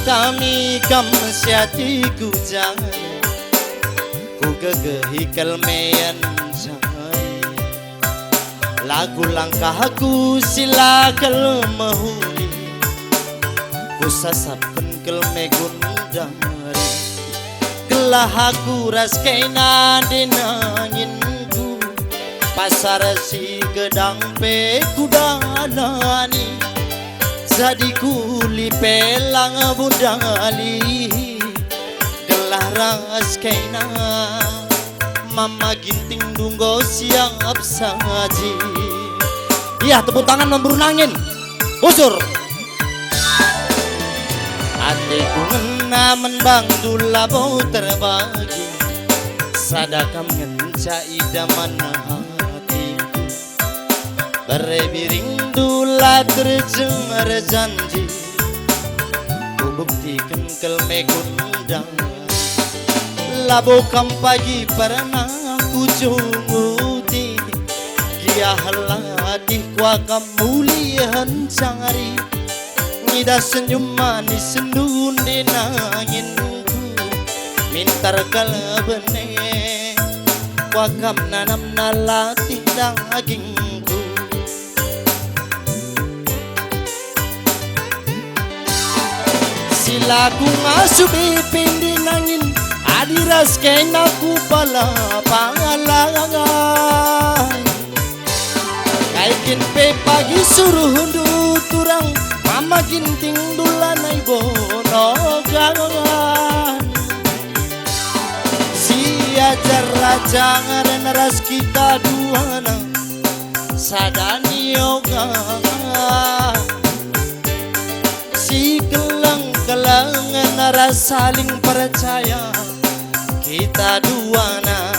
Tami kam syati ku jai ku gegehi kelmean jai lagu langkahku sila kelmehuli ku sasapkan kelme gundari kelah aku raskena dinanginku pasar si gedang pe kudanani jadi kuli pelang budali gelah ras kaina mama ginting dunggo siap saji. Iya, tepuk tangan memburu angin usur hatiku ngena menbang dula bau terbagi sadakam ngenca idaman hatiku berebiring dula terjengar janji ku buktikan kelme gundang labokam pagi pernah ku jumuti dia halatih kuakam mulihan cari ngida senyum manis sendun dinanginku mintar kalbene kuakam nanam nalatih daging silaku ngasuh bipin dinangin adiras kena ku pala pangalangan kaikin pe pagi suruh hundu turang mama ginting dulanai bono gangan si ajar raja ngaren ras kita duana sadani yoga si kelang-kelangan rasa saling percaya kita duana.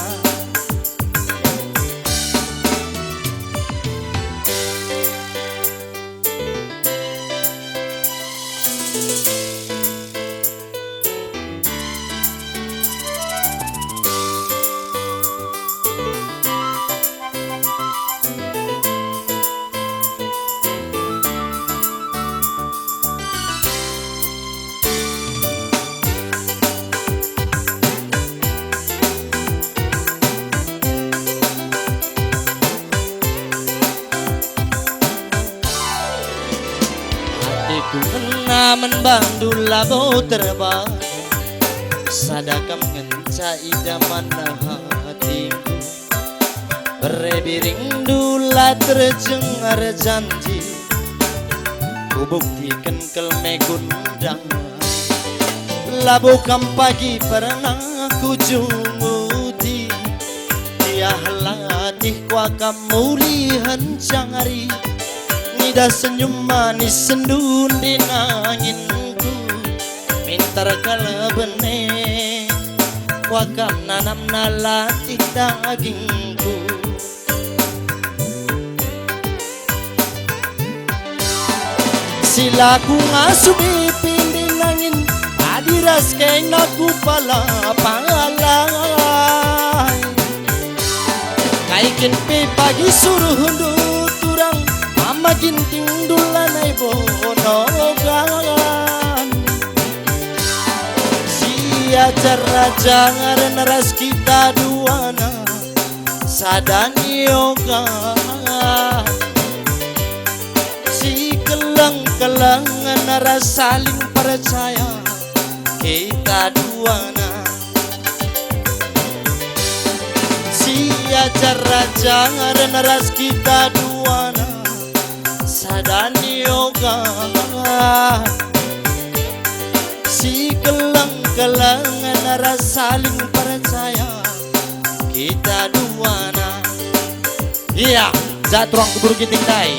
Ku kena membandul labo terbang sadakam ngenca idaman hatiku berebiring dula terjengar janji ku buktikan kelme gundang labokam pagi pernah ku jumuti dia halatih kuakam mulihan cangari ngida senyum manis sendun dinanginku mintar kalbene wakam nanam nalatih dagingku silaku ngasuh bipin dinangin adiras kena ku pala pangalangan kaikin pe pagi suruh hundu turang mama ginting dulanai bono gangan si ajar raja ngaren ras kita duana sadani yoga si kelang-kelangan ras saling percaya kita duana si ajar raja ngaren ras kita duana sadani yoga si kelang-kelangan ras saling percaya kita duana. Iya, jatuh keburu ginting dai.